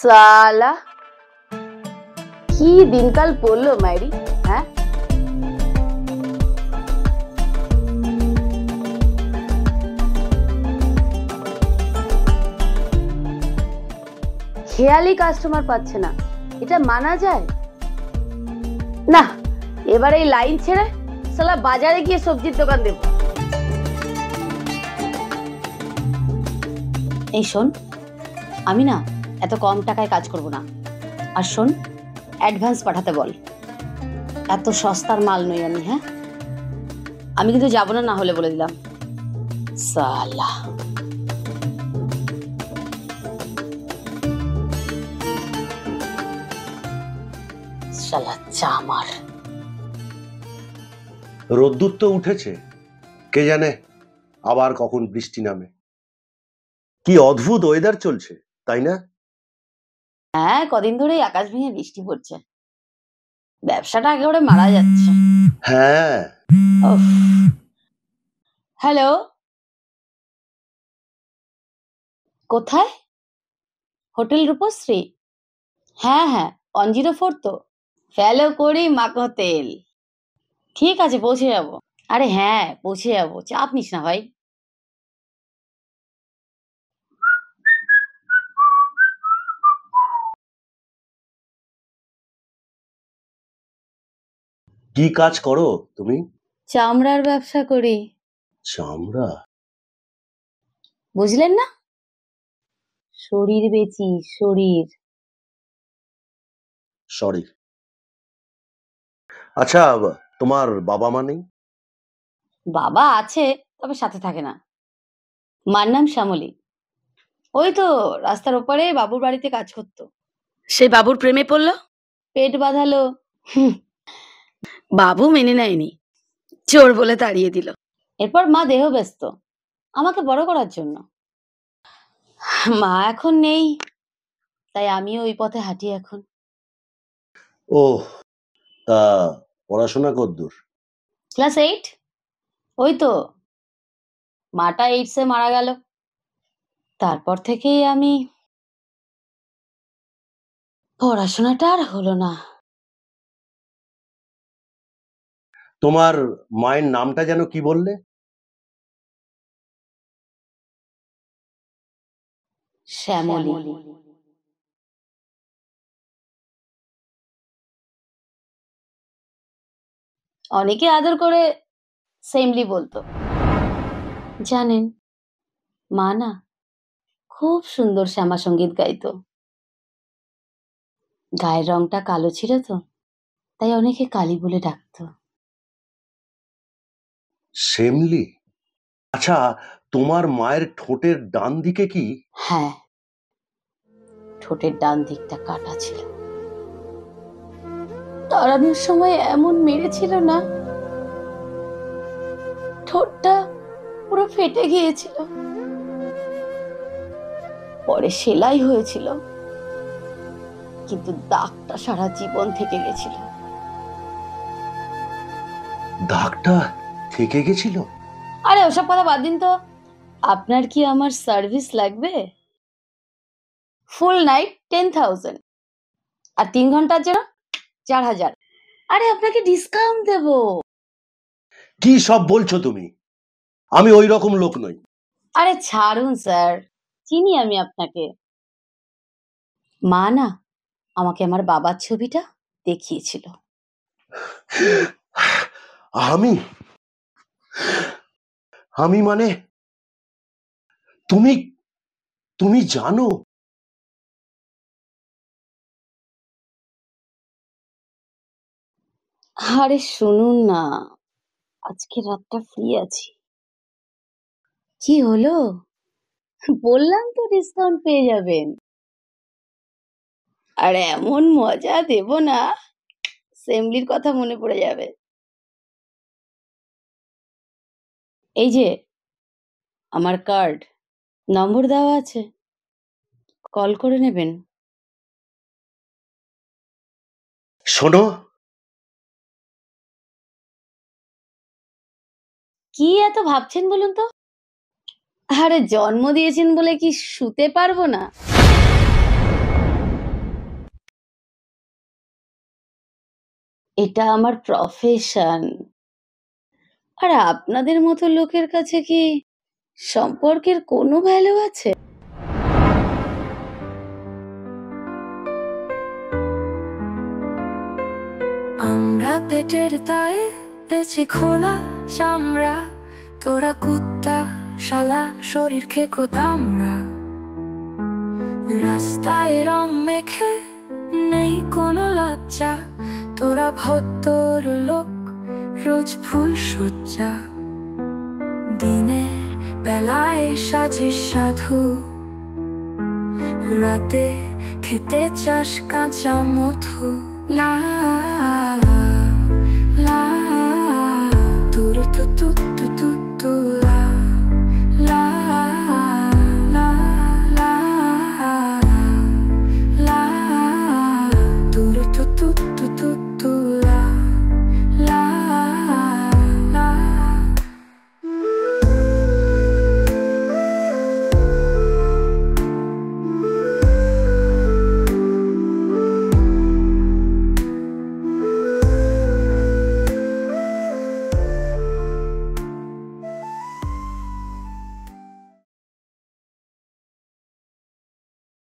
সালা কি দিনকাল পড়লো মাইরি। হ্যাঁ, খেয়ালি কাস্টমার পাচ্ছে না, এটা মানা যায় না। এবার এই লাইন ছেড়ে সালা বাজারে গিয়ে সবজির দোকান দেব। এই শোন, আমি না এত কম টাকায় কাজ করব না। আর শোন, অ্যাডভান্স পাঠাতে বল, এত সস্তার মাল নই আমি। হ্যাঁ, আমি কিন্তু যাবো না, না হলে বলে দিলাম। সালা শালা চামার। রোদ্দুর তো উঠেছে, কে জানে আবার কখন বৃষ্টি নামে। কি অদ্ভুত ওয়েদার চলছে, তাই না? হ্যাঁ, কদিন ধরেই আকাশ ভেঙে বৃষ্টি পড়ছে, ব্যবসাটা একেবারে মারা যাচ্ছে। হ্যাঁ। হ্যালো, কোথায়? হোটেল রূপশ্রী? হ্যাঁ হ্যাঁ, 104 তো। ফেলো করি মাকোতেল। ঠিক আছে, পৌঁছে যাব। আরে হ্যাঁ, পৌঁছে যাবো, চাপ নিস না ভাই। কি কাজ করো তুমি? চামড়ার ব্যবসা করি। চামড়া? বুঝলেন না? শরীর বেচি, শরীর। সরি। আচ্ছা, তোমার বাবা মা নেই? বাবা আছে, তবে সাথে থাকে না। মার নাম শ্যামলী। ওই তো রাস্তার ওপারে বাবুর বাড়িতে কাজ করতো। সেই বাবুর প্রেমে পড়লো, পেট বাঁধালো। বাবু মেনে নেয়নি, চোর বলে তাড়িয়ে দিল। এরপর মা দেহ ব্যস্ত আমাকে বড় করার জন্য। মা এখন নেই, তাই আমিও ওই পথে হাঁটি এখন। ও, তা পড়াশোনা কতদূর? ক্লাস 8। ওই তো মাটা এইডসে মারা গেল, তারপর থেকেই আমি পড়াশোনাটা আর হলো না। তোমার মায়ের নামটা যেন কি বললে? শ্যামলী। অনেকে আদর করে সেমলি বলতো। জানেন, মা না খুব সুন্দর শ্যামা সঙ্গীত গাইতো। গায়ের রংটা কালো ছিল তো, তাই অনেকে কালী বলে ডাকতো। শ্যামলী? আচ্ছা, তোমার মায়ের ঠোঁটের ডান দিকে কি? হ্যাঁ, ঠোঁটের ডান দিকটা কাটা ছিল। তাড়ানোর সময় এমন মেরেছিল না, ঠোঁটটা পুরো ফেটে গিয়েছিল। পরে সেলাই হয়েছিল, কিন্তু দাগটা সারা জীবন থেকে গেছিল। দাগটা থেকে গেছিল? আরে ওসব কথা বাদ দিন তো। আপনার কি আমার সার্ভিস লাগবে? ফুল নাইট 10,000 আর 3 ঘন্টার জন্য 4,000। আরে আপনাকে ডিসকাউন্ট দেব। কি সব বলছো তুমি? আমি ওই রকম লোক নই। আরে ছাড়ুন স্যার, চিনি আমি আপনাকে। মা না আমাকে আমার বাবার ছবিটা দেখিয়েছিল। আমি আমি মানে তুমি তুমি জানো? আরে শুনুন না, আজকে রাতটা ফ্রি আছি। কি হলো? বললাম তো ডিসকাউন্ট পেয়ে যাবেন। আর এমন মজা দেব না, সেমলির কথা মনে পড়ে যাবে। এই যে আমার কার্ড, নম্বর দেওয়া আছে, কল করে নেবেন। শোনো, কি এত ভাবছেন বলুন তো? আরে জন্ম দিয়েছেন বলে কি শুতে পারবো না? এটা আমার প্রফেশন। আর আপনাদের মতো লোকের কাছে কি সম্পর্কের কোনো ভ্যালু আছে? আমরা পেটের দায়ে বেঁচে খোলা চামড়া, তোরা কুত্তা শালা শরীর খেকো দামড়া। রাস্তায় রং মেখে নেই কোনো লজ্জা, তোরা ভদ্র লোক রোজ ফুল সজ্জা। দিনে বেলায় সাজিস সাধু, রাতে খেতে চাস কাঁচা মধু। না